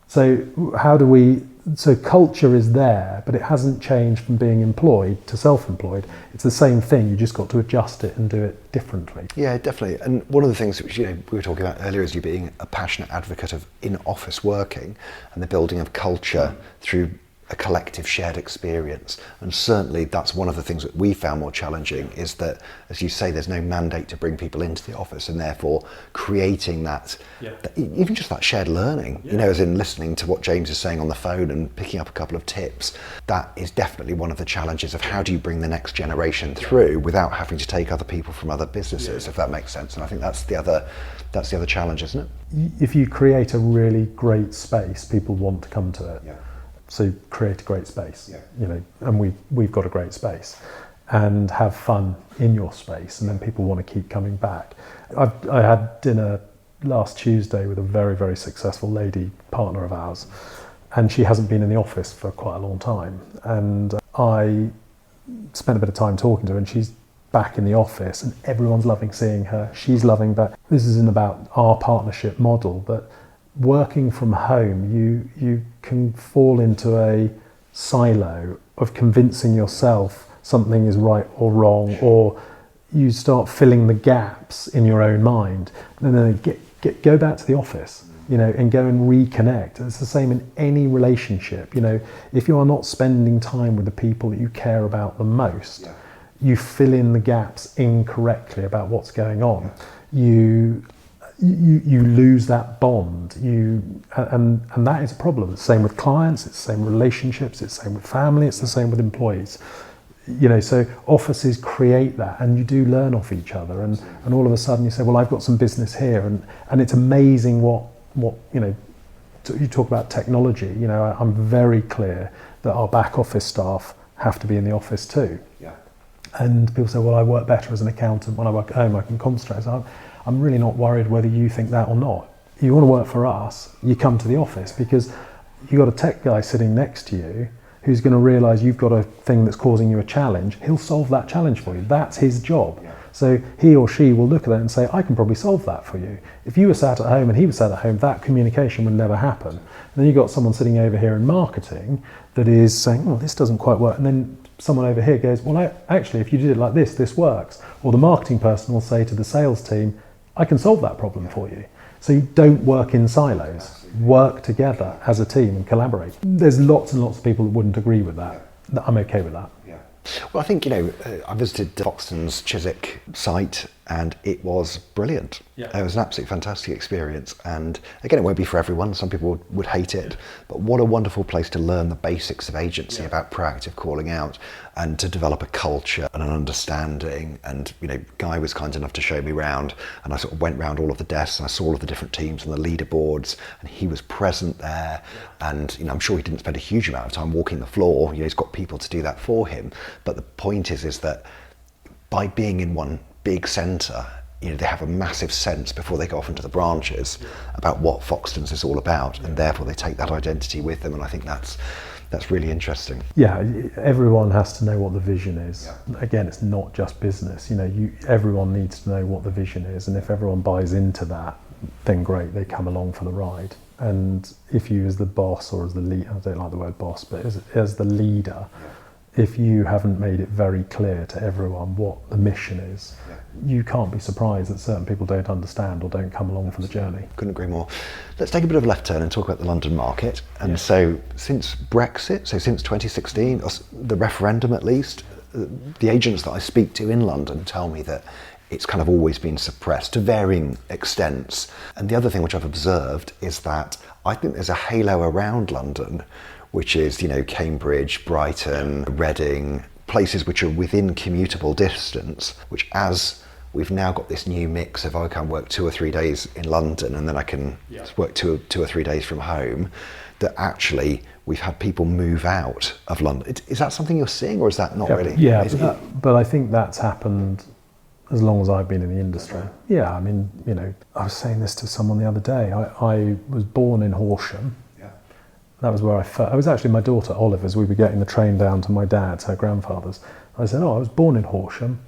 [SPEAKER 2] So culture is there, but it hasn't changed from being employed to self-employed. It's the same thing, you just got to adjust it and do it differently.
[SPEAKER 1] Yeah, definitely. And one of the things which we were talking about earlier is you being a passionate advocate of in-office working and the building of culture through a collective shared experience. And certainly that's one of the things that we found more challenging, is that, as you say, there's no mandate to bring people into the office, and therefore creating that even just that shared learning, as in listening to what James is saying on the phone and picking up a couple of tips. That is definitely one of the challenges of how do you bring the next generation through without having to take other people from other businesses, if that makes sense. And I think that's the other challenge, isn't it?
[SPEAKER 2] If you create a really great space, people want to come to it. So create a great space,
[SPEAKER 1] Yeah.
[SPEAKER 2] you know, and we've got a great space, and have fun in your space, and then people want to keep coming back. I had dinner last Tuesday with a very, very successful lady partner of ours, and she hasn't been in the office for quite a long time. And I spent a bit of time talking to her, and she's back in the office, and everyone's loving seeing her. She's loving that. This isn't about our partnership model, but working from home, you can fall into a silo of convincing yourself something is right or wrong, or you start filling the gaps in your own mind. And then go back to the office, you know, and go and reconnect. It's the same in any relationship. You know, if you are not spending time with the people that you care about the most, you fill in the gaps incorrectly about what's going on. You lose that bond. And that is a problem. It's the same with clients. It's the same with relationships. It's the same with family. It's the same with employees. You know, so offices create that, and you do learn off each other, and all of a sudden you say, well, I've got some business here, and it's amazing what you know. You talk about technology. You know, I'm very clear that our back office staff have to be in the office too.
[SPEAKER 1] Yeah.
[SPEAKER 2] And people say, well, I work better as an accountant when I work at home. I can concentrate. So I'm really not worried whether you think that or not. You want to work for us, you come to the office, because you've got a tech guy sitting next to you who's going to realise you've got a thing that's causing you a challenge. He'll solve that challenge for you. That's his job. Yeah. So he or she will look at that and say, I can probably solve that for you. If you were sat at home and he was sat at home, that communication would never happen. And then you've got someone sitting over here in marketing that is saying, oh, this doesn't quite work. And then someone over here goes, well, actually, if you did it like this, this works. Or the marketing person will say to the sales team, I can solve that problem for you. So you don't work in silos. Work together as a team and collaborate. There's lots and lots of people that wouldn't agree with that. I'm okay with that.
[SPEAKER 1] Yeah. Well, I think, you know, I visited Foxtons Chiswick site, and it was brilliant.
[SPEAKER 2] Yeah.
[SPEAKER 1] It was an absolutely fantastic experience, and again, it won't be for everyone. Some people would hate it, but what a wonderful place to learn the basics of agency, about proactive calling out, and to develop a culture and an understanding. And, you know, Guy was kind enough to show me around, and I sort of went round all of the desks, and I saw all of the different teams and the leaderboards, and he was present there. And, you know, I'm sure he didn't spend a huge amount of time walking the floor. You know, he's got people to do that for him. But the point is that by being in one big centre, you know, they have a massive sense before they go off into the branches about what Foxtons is all about, and therefore they take that identity with them. And I think that's really interesting.
[SPEAKER 2] Yeah, everyone has to know what the vision is. Yeah. Again, it's not just business. You know, everyone needs to know what the vision is, and if everyone buys into that, then great, they come along for the ride. And if you, as the boss or as the lead, I don't like the word boss, but as the leader, if you haven't made it very clear to everyone what the mission is, you can't be surprised that certain people don't understand or don't come along for the journey.
[SPEAKER 1] Couldn't agree more. Let's take a bit of a left turn and talk about the London market. And so since Brexit, so since 2016, or the referendum at least, the agents that I speak to in London tell me that it's kind of always been suppressed to varying extents. And the other thing which I've observed is that I think there's a halo around London, which is, you know, Cambridge, Brighton, Reading, places which are within commutable distance, which, as we've now got this new mix of I can work 2 or 3 days in London and then I can work two or three days from home, that actually we've had people move out of London. Is that something you're seeing, or is that not really?
[SPEAKER 2] Yeah, but I think that's happened as long as I've been in the industry. Yeah, I mean, you know, I was saying this to someone the other day. I was born in Horsham. That was where I was actually my daughter Olive, as we were getting the train down to my dad's, her grandfather's. I said, I was born in Horsham,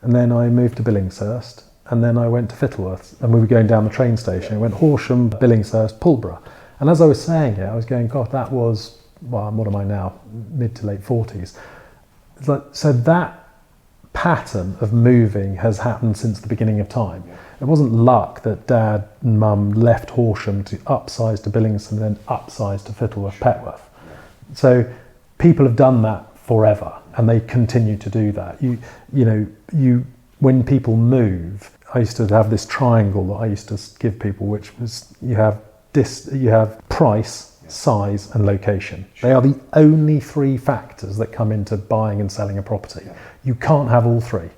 [SPEAKER 2] and then I moved to Billingshurst, and then I went to Fittleworth, and we were going down the train station. I went Horsham, Billingshurst, Pulborough. And as I was saying it, I was going, God, that was, well, what am I now? Mid to late 40s. It's like, so that pattern of moving has happened since the beginning of time. It wasn't luck that Dad and Mum left Horsham to upsize to Billingshurst and then upsize to Fittleworth, Petworth. So people have done that forever, and they continue to do that. You know, when people move, I used to have this triangle that I used to give people, which was you have price, size, and location. They are the only 3 factors that come into buying and selling a property. You can't have all 3.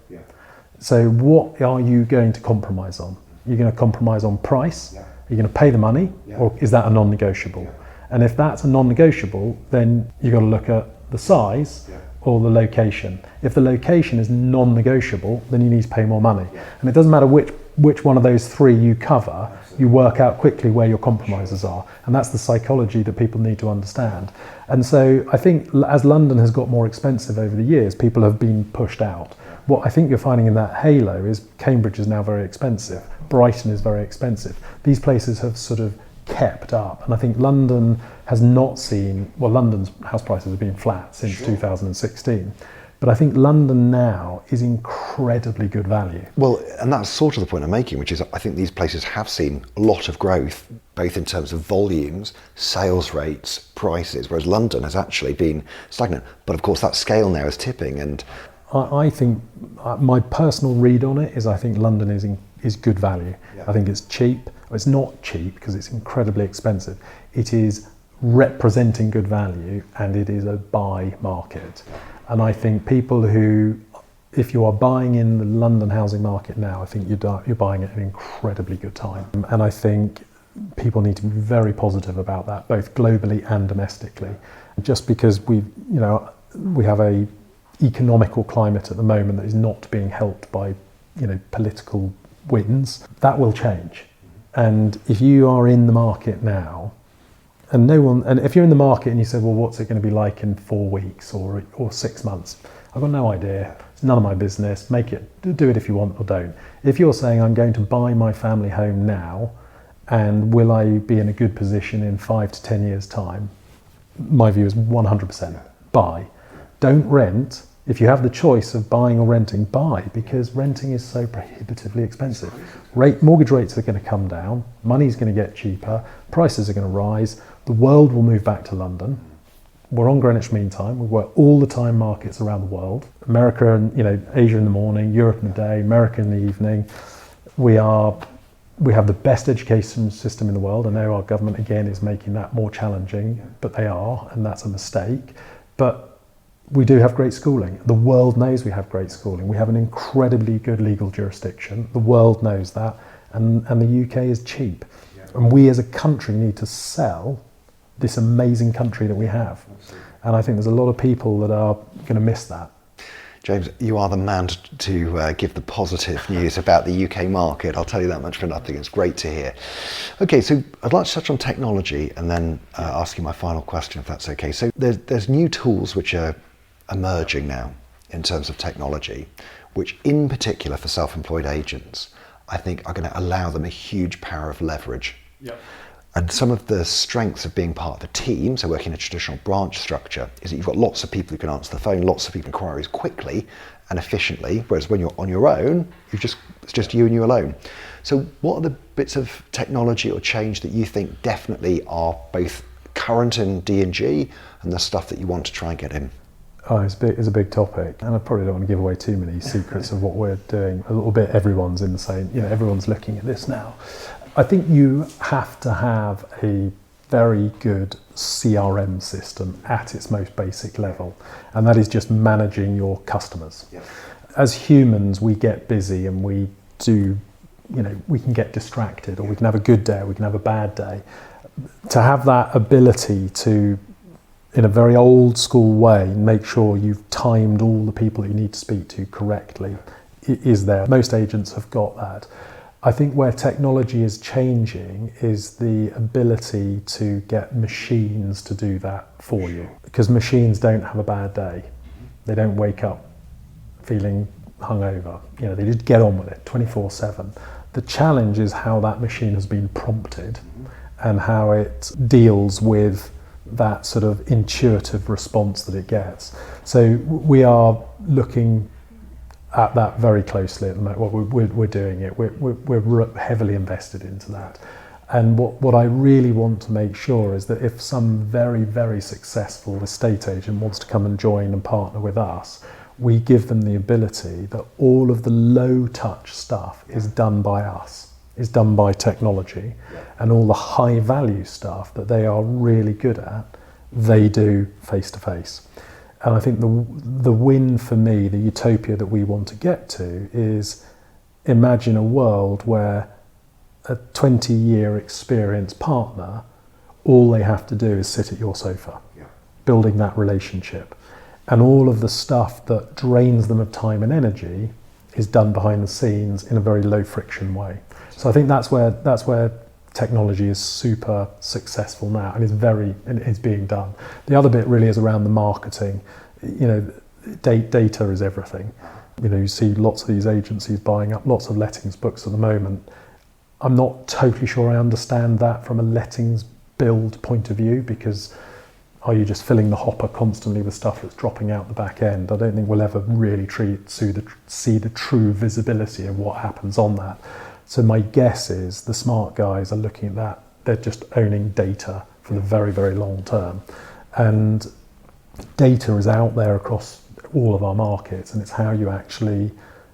[SPEAKER 2] So what are you going to compromise on? You're going to compromise on price? Are you going to pay the money? Or is that a non-negotiable? And if that's a non-negotiable, then you've got to look at the size or the location. If the location is non-negotiable, then you need to pay more money. And it doesn't matter which one of those three you cover, you work out quickly where your compromises are. And that's the psychology that people need to understand. And so I think as London has got more expensive over the years, people have been pushed out. What I think you're finding in that halo is Cambridge is now very expensive. Brighton is very expensive. These places have sort of kept up. And I think London has not seen, well, London's house prices have been flat since 2016. But I think London now is incredibly good value.
[SPEAKER 1] Well, and that's sort of the point I'm making, which is I think these places have seen a lot of growth, both in terms of volumes, sales rates, prices, whereas London has actually been stagnant. But of course that scale now is tipping. And
[SPEAKER 2] I think my personal read on it is I think London is good value. I think it's cheap. It's not cheap because it's incredibly expensive. It is representing good value and it is a buy market. And I think people who, if you are buying in the London housing market now, I think you're buying at an incredibly good time. And I think people need to be very positive about that, both globally and domestically. Just because we have a economical climate at the moment that is not being helped by, political winds, that will change. And if you are in the market now, and if you're in the market and you say, well, what's it going to be like in 4 weeks or 6 months? I've got no idea. It's none of my business. Do it if you want or don't. If you're saying I'm going to buy my family home now, and will I be in a good position in 5 to 10 years' time? My view is 100% buy. Don't rent. If you have the choice of buying or renting, buy, because renting is so prohibitively expensive. Mortgage rates are going to come down, money's going to get cheaper, prices are going to rise, the world will move back to London. We're on Greenwich Mean Time, we work all the time markets around the world. America and Asia in the morning, Europe in the day, America in the evening. We have the best education system in the world. I know our government again is making that more challenging, but they are, and that's a mistake. But we do have great schooling. The world knows we have great schooling. We have an incredibly good legal jurisdiction. The world knows that. And the UK is cheap. And we as a country need to sell this amazing country that we have. And I think there's a lot of people that are going to miss that.
[SPEAKER 1] James, you are the man to give the positive news about the UK market. I'll tell you that much for nothing. It's great to hear. Okay, so I'd like to touch on technology and then ask you my final question, if that's okay. So there's new tools which are emerging now in terms of technology, which in particular for self-employed agents, I think are going to allow them a huge power of leverage. Yep. And some of the strengths of being part of the team, so working in a traditional branch structure, is that you've got lots of people who can answer the phone, lots of people inquiries quickly and efficiently, whereas when you're on your own, it's just you and you alone. So what are the bits of technology or change that you think definitely are both current in D&G and the stuff that you want to try and get in?
[SPEAKER 2] Oh, it's a big topic, and I probably don't want to give away too many secrets of what we're doing. A little bit, everyone's in the same, everyone's looking at this now. I think you have to have a very good CRM system at its most basic level, and that is just managing your customers. Yep. As humans, we get busy and we can get distracted, or we can have a good day, or we can have a bad day. To have that ability to, in a very old school way, make sure you've timed all the people that you need to speak to correctly is there. Most agents have got that. I think where technology is changing is the ability to get machines to do that for you. Because machines don't have a bad day. They don't wake up feeling hungover. They just get on with it 24/7. The challenge is how that machine has been prompted and how it deals with that sort of intuitive response that it gets. So we are looking at that very closely at the moment. Well, we're doing it. We're heavily invested into that. And what I really want to make sure is that if some very, very successful estate agent wants to come and join and partner with us, we give them the ability that all of the low touch stuff is done by us, is done by technology, and all the high value stuff that they are really good at, they do face to face. And I think the win for me, the utopia that we want to get to, is imagine a world where a 20-year experienced partner all they have to do is sit at your sofa, building that relationship. And all of the stuff that drains them of time and energy is done behind the scenes in a very low friction way. So I think that's where technology is super successful now, and is being done. The other bit really is around the marketing. You know, data is everything. You know, you see lots of these agencies buying up lots of lettings books at the moment. I'm not totally sure I understand that from a lettings build point of view, because are you just filling the hopper constantly with stuff that's dropping out the back end? I don't think we'll ever really see the true visibility of what happens on that. So my guess is the smart guys are looking at that. They're just owning data for the very, very long term. And data is out there across all of our markets, and it's how you actually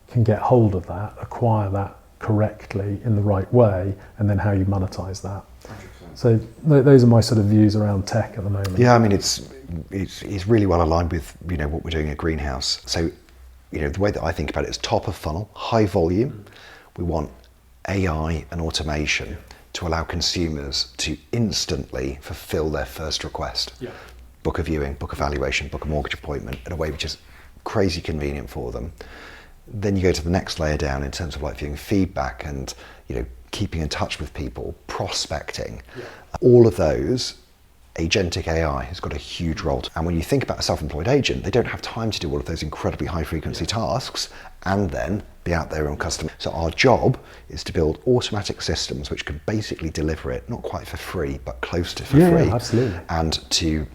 [SPEAKER 2] can get hold of that, acquire that correctly in the right way, and then how you monetize that. 100%. So those are my sort of views around tech at the moment.
[SPEAKER 1] Yeah, I mean, it's really well aligned with, you know, what we're doing at Greenhouse. So, you know, the way that I think about it is top of funnel, high volume. We want AI and automation to allow consumers to instantly fulfill their first request. Yeah. Book a viewing, book a valuation, book a mortgage appointment in a way which is crazy convenient for them. Then you go to the next layer down in terms of like viewing feedback and, you know, keeping in touch with people, prospecting. Yeah. All of those, agentic AI has got a huge role. And when you think about a self-employed agent, they don't have time to do all of those incredibly high frequency tasks and then be out there on customer. So our job is to build automatic systems which can basically deliver it, not quite for free, but close to for free.
[SPEAKER 2] Yeah, absolutely.
[SPEAKER 1] And to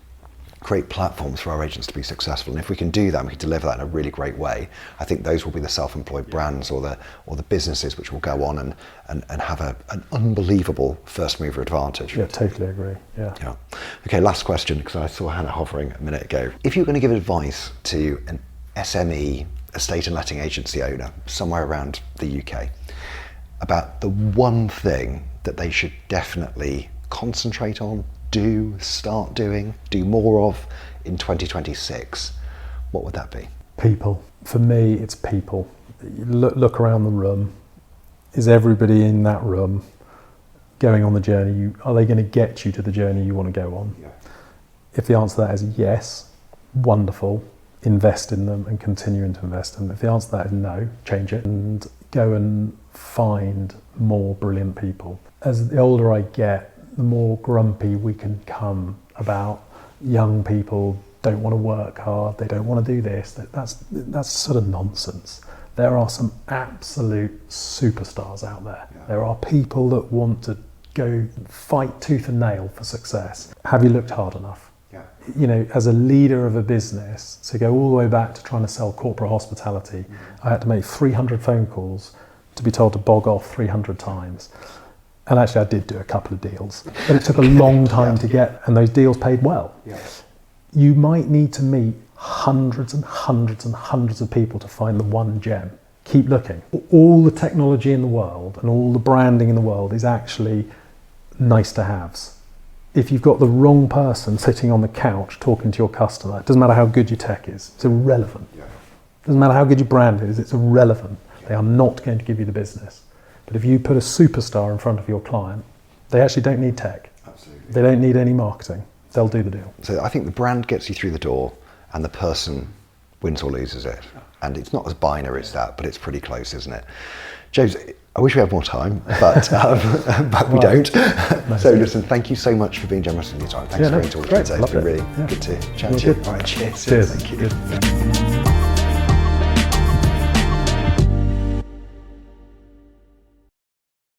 [SPEAKER 1] create platforms for our agents to be successful. And if we can do that, we can deliver that in a really great way, I think those will be the self-employed brands or the businesses which will go on and have an unbelievable first mover advantage.
[SPEAKER 2] Yeah, totally agree. Yeah.
[SPEAKER 1] Okay, last question, because I saw Hannah hovering a minute ago. If you were going to give advice to an SME estate and letting agency owner somewhere around the UK about the one thing that they should definitely concentrate on, start doing, do more of in 2026, what would that be?
[SPEAKER 2] People. For me, it's people. Look around the room. Is everybody in that room going on the journey? Are they going to get you to the journey you want to go on? Yeah. If the answer to that is yes, wonderful. Invest in them and continuing to invest in them. If the answer to that is no, change it and go and find more brilliant people. As the older I get, the more grumpy we can come about young people don't want to work hard, they don't want to do this. That's sort of nonsense. There are some absolute superstars out there. Yeah. There are people that want to go fight tooth and nail for success. Have you looked hard enough? Yeah. You know, as a leader of a business, to go all the way back to trying to sell corporate hospitality, I had to make 300 phone calls to be told to bog off 300 times. And actually I did do a couple of deals, but it took a long time to get, and those deals paid well. Yeah. You might need to meet hundreds and hundreds and hundreds of people to find the one gem. Keep looking. All the technology in the world and all the branding in the world is actually nice to haves. If you've got the wrong person sitting on the couch talking to your customer, it doesn't matter how good your tech is, it's irrelevant. Yeah. It doesn't matter how good your brand is, it's irrelevant. They are not going to give you the business. But if you put a superstar in front of your client, they actually don't need tech. Absolutely. They don't need any marketing. They'll do the deal.
[SPEAKER 1] So I think the brand gets you through the door and the person wins or loses it. And it's not as binary as that, but it's pretty close, isn't it? James, I wish we had more time, but we don't. So listen, thank you so much for being generous with your time. Thanks for talking today. It's been really good to chat to you. All right, cheers.
[SPEAKER 2] Cheers.
[SPEAKER 1] Thank you.
[SPEAKER 2] Good.